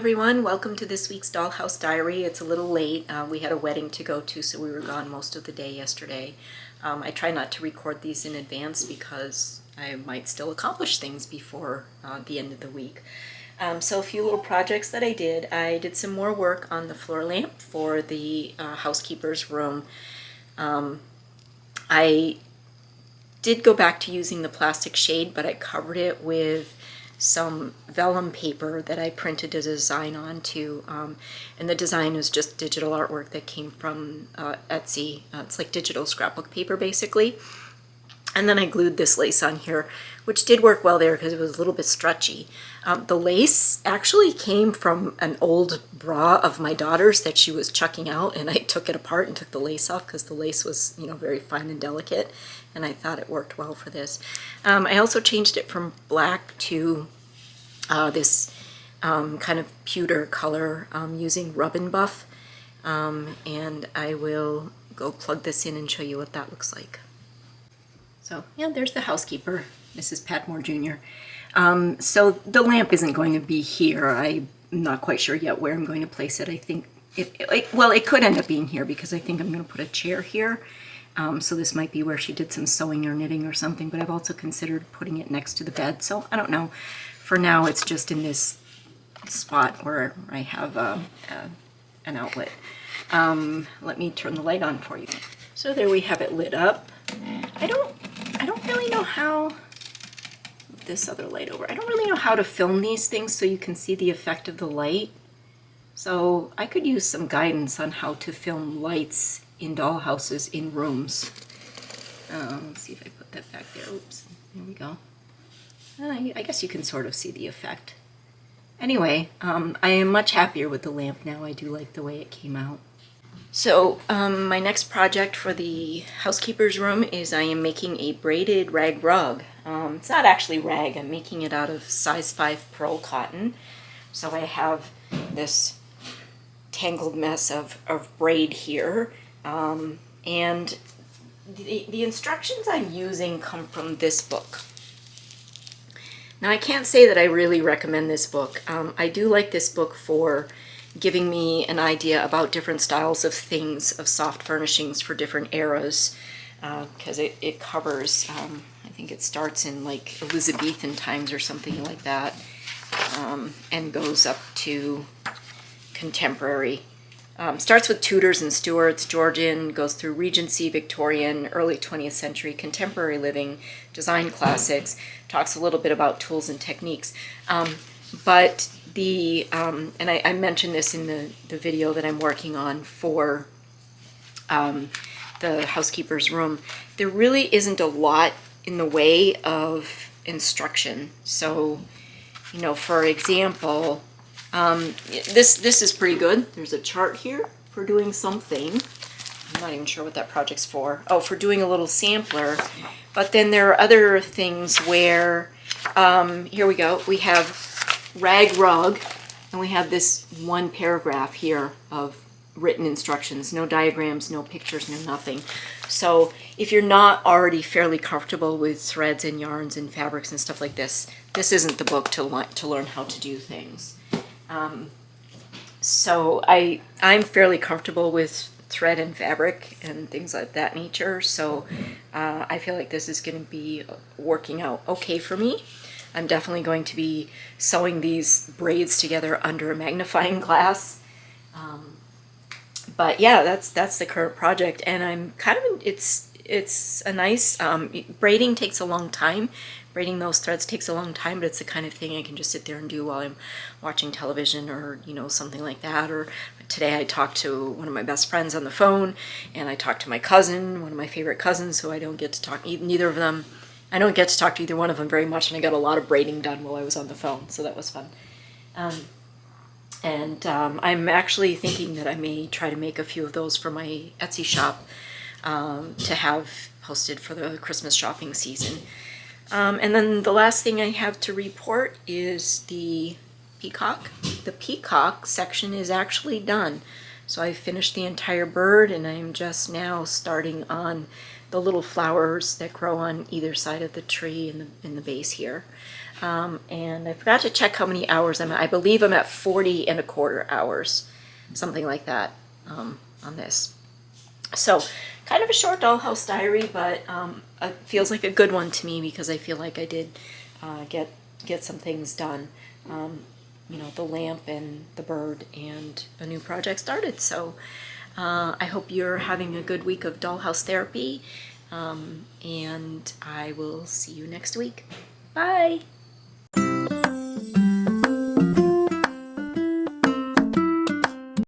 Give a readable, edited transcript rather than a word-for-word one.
everyone, welcome to this week's Dollhouse Diary. It's a little late. We had a wedding to go to, so we were gone most of the day yesterday. I try not to record these in advance because I might still accomplish things before the end of the week. So a few little projects that I did some more work on the floor lamp for the housekeeper's room. I did go back to using the plastic shade, but I covered it with some vellum paper that I printed a design onto, and the design was just digital artwork that came from Etsy. It's like digital scrapbook paper basically. And then I glued this lace on here, which did work well there because it was a little bit stretchy. The lace actually came from an old bra of my daughter's that she was chucking out, and I took it apart and took the lace off because the lace was, very fine and delicate, and I thought it worked well for this. I also changed it from black to this kind of pewter color using Rub and Buff, and I will go plug this in and show you what that looks like. So yeah, there's the housekeeper, Mrs. Patmore Jr. So the lamp isn't going to be here. I'm not quite sure yet where I'm going to place it. I think it could end up being here because I think I'm going to put a chair here. So this might be where she did some sewing or knitting or something, but I've also considered putting it next to the bed. So I don't know. For now, it's just in this spot where I have an outlet. Let me turn the light on for you. So there we have it lit up. I don't really know how, this other light over, I don't really know how to film these things so you can see the effect of the light. So I could use some guidance on how to film lights in dollhouses in rooms. Let's see if I put that back there. Oops, there we go. I guess you can sort of see the effect. Anyway, I am much happier with the lamp now. I do like the way it came out. So my next project for the housekeeper's room is I am making a braided rag rug. It's not actually rag, I'm making it out of size 5 pearl cotton. So I have this tangled mess of braid here. And the instructions I'm using come from this book. Now I can't say that I really recommend this book. I do like this book for giving me an idea about different styles of things, of soft furnishings for different eras, because it covers, I think it starts in like Elizabethan times or something like that, and goes up to contemporary. Starts with Tudors and Stuarts, Georgian, goes through Regency, Victorian, early 20th century, contemporary living, design classics, talks a little bit about tools and techniques. But and I mentioned this in the video that I'm working on for the housekeeper's room, there really isn't a lot in the way of instruction. So, for example, this is pretty good. There's a chart here for doing something. I'm not even sure what that project's for. Oh, for doing a little sampler. But then there are other things where, here we go, we have rag rug, and we have this one paragraph here of written instructions, no diagrams, no pictures, no nothing. So if you're not already fairly comfortable with threads and yarns and fabrics and stuff like this, this isn't the book to learn how to do things. So I'm fairly comfortable with thread and fabric and things like that nature, so I feel like this is going to be working out okay for me. I'm definitely going to be sewing these braids together under a magnifying glass. But yeah, that's the current project, and I'm kind of, it's a nice, braiding takes a long time. Braiding those threads takes a long time, but it's the kind of thing I can just sit there and do while I'm watching television or, something like that. Or today I talked to one of my best friends on the phone, and I talked to my cousin, one of my favorite cousins, who I don't get to talk, neither of them, I don't get to talk to either one of them very much, and I got a lot of braiding done while I was on the phone, so that was fun. I'm actually thinking that I may try to make a few of those for my Etsy shop to have posted for the Christmas shopping season. And then the last thing I have to report is the peacock. The peacock section is actually done. So I finished the entire bird, and I'm just now starting on the little flowers that grow on either side of the tree in the base here. And I forgot to check how many hours I'm at. I believe I'm at 40 and a quarter hours, something like that, on this. So kind of a short Dollhouse diary, but it feels like a good one to me because I feel like I did get some things done. You know, the lamp and the bird and a new project started. So I hope you're having a good week of Dollhouse therapy, and I will see you next week. Bye!